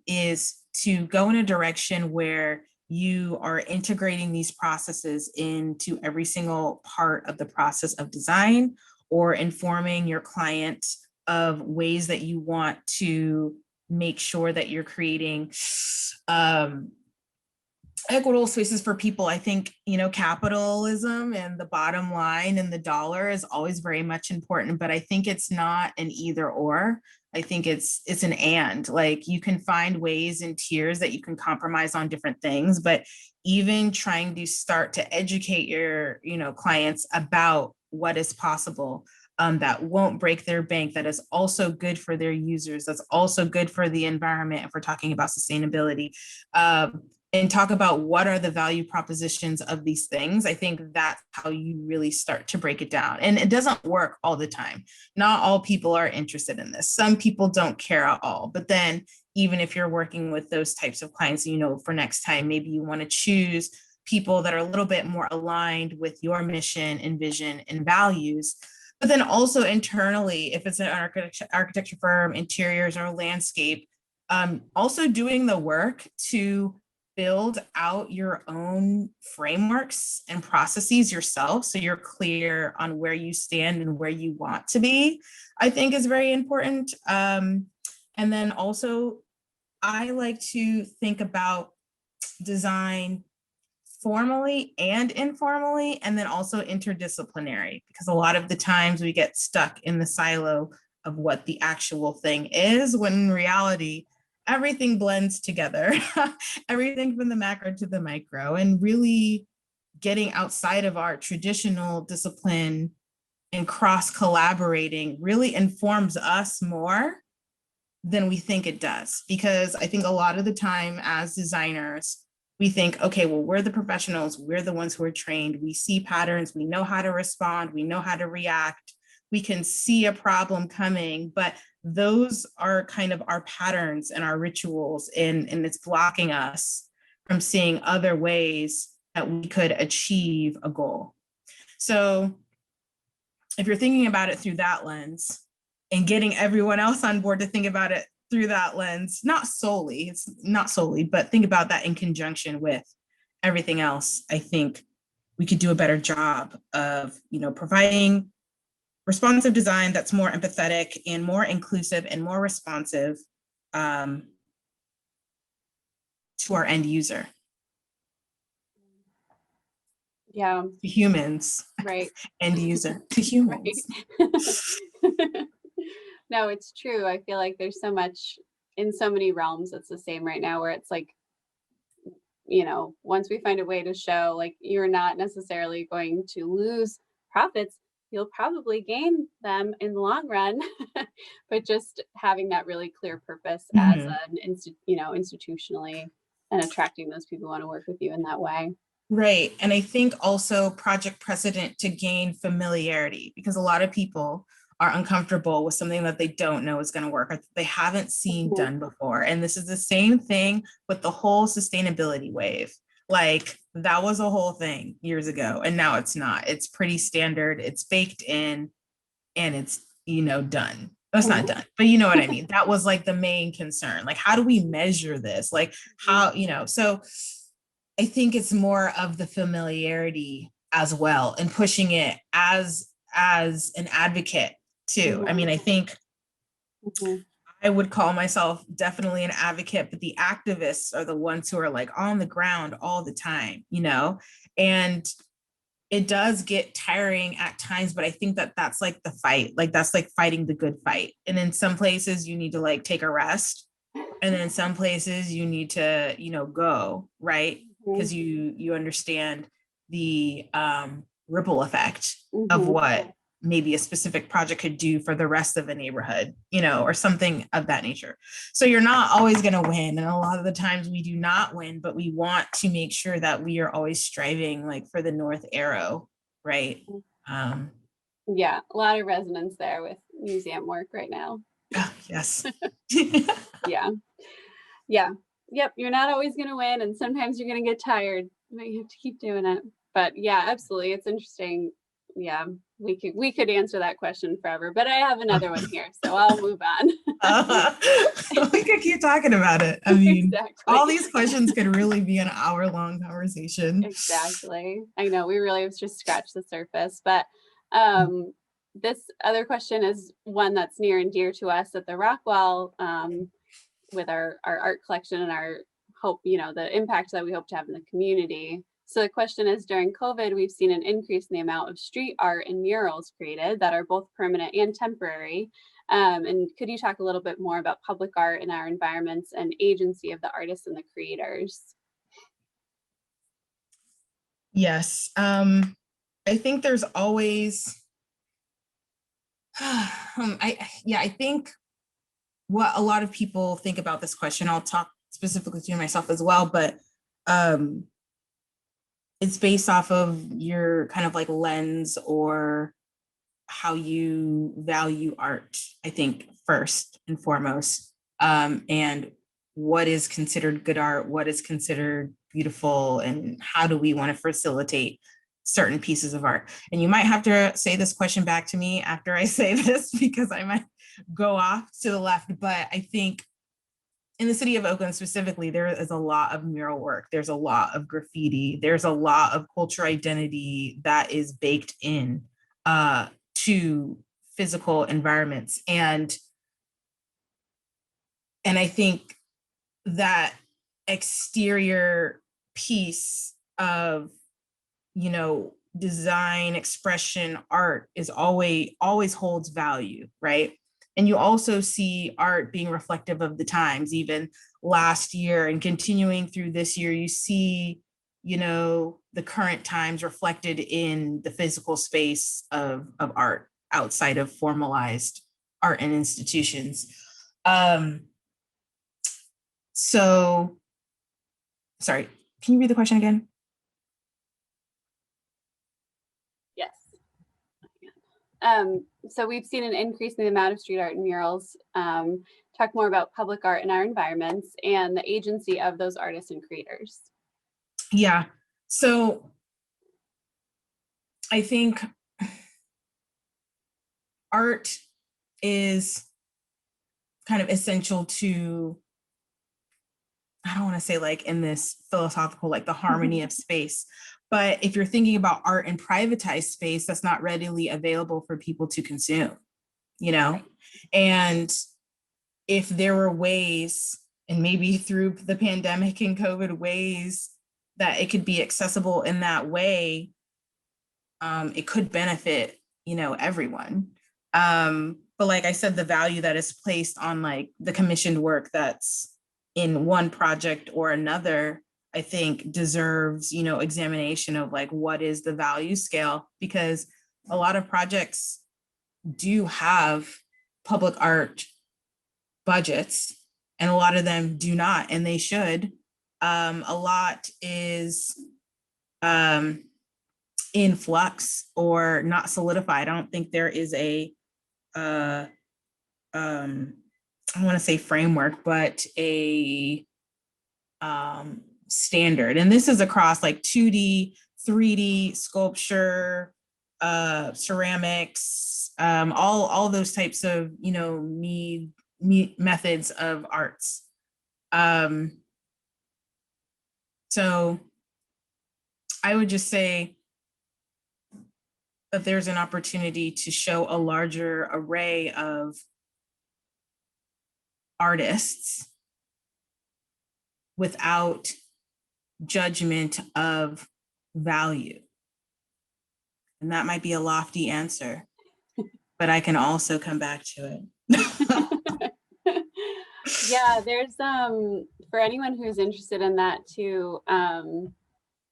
S2: is to go in a direction where you are integrating these processes into every single part of the process of design, or informing your client of ways that you want to make sure that you're creating equitable spaces for people. I think, capitalism and the bottom line and the dollar is always very much important, but I think it's not an either or. I think it's an and. Like, you can find ways and tiers that you can compromise on different things, but even trying to start to educate your, clients about what is possible that won't break their bank, that is also good for their users, that's also good for the environment if we're talking about sustainability, and talk about what are the value propositions of these things. I think that's how you really start to break it down. And it doesn't work all the time. Not all people are interested in this. Some people don't care at all. But then even if you're working with those types of clients, you know, for next time, maybe you want to choose people that are a little bit more aligned with your mission and vision and values. But then also internally, if it's an architecture firm, interiors or landscape, also doing the work to build out your own frameworks and processes yourself so you're clear on where you stand and where you want to be, I think is very important. And then also, I like to think about design formally and informally, and then also interdisciplinary, because a lot of the times we get stuck in the silo of what the actual thing is, when in reality, everything blends together, everything from the macro to the micro, and really getting outside of our traditional discipline and cross collaborating really informs us more than we think it does. Because I think a lot of the time as designers, we think, okay, well, we're the professionals, we're the ones who are trained, we see patterns, we know how to respond, we know how to react, we can see a problem coming, but those are kind of our patterns and our rituals, and it's blocking us from seeing other ways that we could achieve a goal. So if you're thinking about it through that lens and getting everyone else on board to think about it through that lens, it's not solely, but think about that in conjunction with everything else, I think we could do a better job of, you know, providing responsive design that's more empathetic and more inclusive and more responsive to our end user.
S1: Yeah.
S2: To humans.
S1: Right.
S2: End user. To humans.
S1: Right. No, it's true. I feel like there's so much in so many realms that's the same right now, where it's like, you know, once we find a way to show like you're not necessarily going to lose profits, you'll probably gain them in the long run, but just having that really clear purpose as an institutionally, and attracting those people who want to work with you in that way.
S2: Right. And I think also project precedent to gain familiarity, because a lot of people are uncomfortable with something that they don't know is going to work or they haven't seen done before. And this is the same thing with the whole sustainability wave. Like that was a whole thing years ago, and now it's not. It's pretty standard, it's baked in, and it's, you know, done. That's not done, but you know what I mean? That was like the main concern. Like, how do we measure this? Like how, you know, so I think it's more of the familiarity as well, and pushing it as an advocate too. I mean, I think I would call myself definitely an advocate, but the activists are the ones who are like on the ground all the time, you know, and it does get tiring at times, but I think that that's like the fight, like that's like fighting the good fight. And in some places you need to like take a rest. And then in some places you need to, you know, go, right? Because you understand the ripple effect of what maybe a specific project could do for the rest of a neighborhood, you know, or something of that nature. So you're not always going to win. And a lot of the times we do not win, but we want to make sure that we are always striving like for the North Arrow, right?
S1: Yeah, a lot of resonance there with museum work right now.
S2: Yes.
S1: Yeah. Yeah. Yep. You're not always going to win. And sometimes you're going to get tired, but you have to keep doing it. But yeah, absolutely. It's interesting. Yeah. We could answer that question forever, but I have another one here, so I'll move on.
S2: We could keep talking about it. I mean,
S1: exactly.
S2: All these questions could really be an hour-long conversation.
S1: Exactly. I know we really have just scratched the surface, but this other question is one that's near and dear to us at the Rockwell, with our art collection and our hope, you know, the impact that we hope to have in the community. So the question is, during COVID, we've seen an increase in the amount of street art and murals created that are both permanent and temporary. And could you talk a little bit more about public art in our environments and agency of the artists and the creators?
S2: Yes. I think there's always I think what a lot of people think about this question, I'll talk specifically to myself as well, but it's based off of your kind of like lens or how you value art, I think, first and foremost, and what is considered good art, what is considered beautiful, and how do we want to facilitate certain pieces of art. And you might have to say this question back to me after I say this, because I might go off to the left, but I think in the city of Oakland specifically, there is a lot of mural work. There's a lot of graffiti. There's a lot of cultural identity that is baked in to physical environments. And I think that exterior piece of, you know, design, expression, art is always holds value, right? And you also see art being reflective of the times. Even last year and continuing through this year, you see, you know, the current times reflected in the physical space of art outside of formalized art and institutions. So, sorry, can you read the question again?
S1: Yes. So we've seen an increase in the amount of street art and murals. Talk more about public art in our environments and the agency of those artists and creators.
S2: Yeah, so I think art is kind of essential to, I don't want to say like in this philosophical, like the harmony of space, but if you're thinking about art in privatized space, that's not readily available for people to consume, you know? And if there were ways, and maybe through the pandemic and COVID, ways that it could be accessible in that way, it could benefit, you know, everyone. But like I said, the value that is placed on like the commissioned work that's in one project or another, I think deserves, you know, examination of like, what is the value scale? Because a lot of projects do have public art budgets and a lot of them do not, and they should. A lot is in flux or not solidified. I don't think there is a I want to say framework, but a standard. And this is across like 2D, 3D, sculpture, ceramics, all those types of, you know, methods of arts. So I would just say that there's an opportunity to show a larger array of artists without judgment of value. And that might be a lofty answer, but I can also come back to it.
S1: Yeah, there's for anyone who's interested in that too.
S2: I'm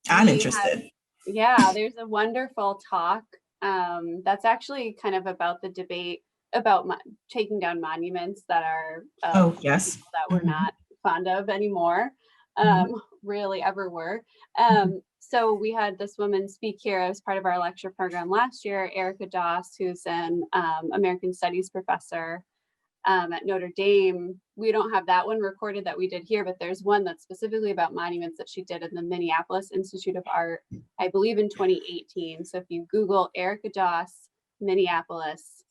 S2: interested.
S1: There's a wonderful talk that's actually kind of about the debate about taking down monuments that are
S2: yes,
S1: people that we're not fond of anymore, really ever were. So we had this woman speak here as part of our lecture program last year, Erica Doss, who's an American Studies professor at Notre Dame. We don't have that one recorded that we did here, but there's one that's specifically about monuments that she did in the Minneapolis Institute of Art, I believe in 2018. So if you Google Erica Doss, Minneapolis,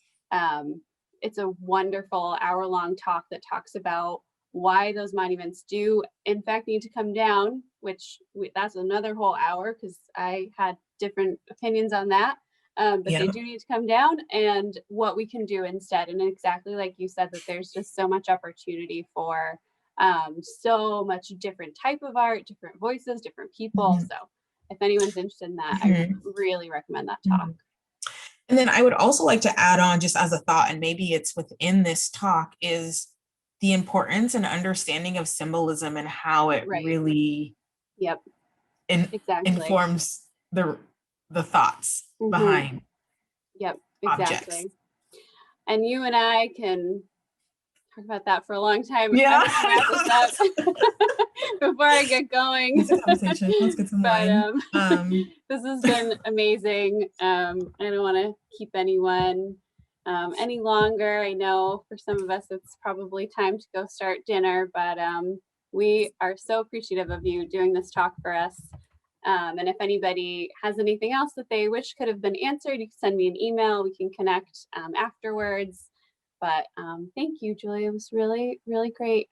S1: it's a wonderful hour-long talk that talks about why those monuments do in fact need to come down, which that's another whole hour because I had different opinions on that. But they do need to come down, and what we can do instead. And exactly like you said, that there's just so much opportunity for so much different type of art, different voices, different people. So if anyone's interested in that, I really recommend that talk.
S2: And then I would also like to add on, just as a thought, and maybe it's within this talk, is the importance and understanding of symbolism and how it really informs the thoughts behind
S1: exactly.
S2: objects.
S1: and you and I can talk about that for a long time.
S2: Yeah.
S1: I'm gonna wrap this up before I get going.
S2: It's a conversation. Let's get some wine.
S1: This has been amazing. I don't want to keep anyone any longer. I know for some of us it's probably time to go start dinner, but we are so appreciative of you doing this talk for us. And if anybody has anything else that they wish could have been answered, you can send me an email. We can connect afterwards. But thank you, Julia. It was really, really great.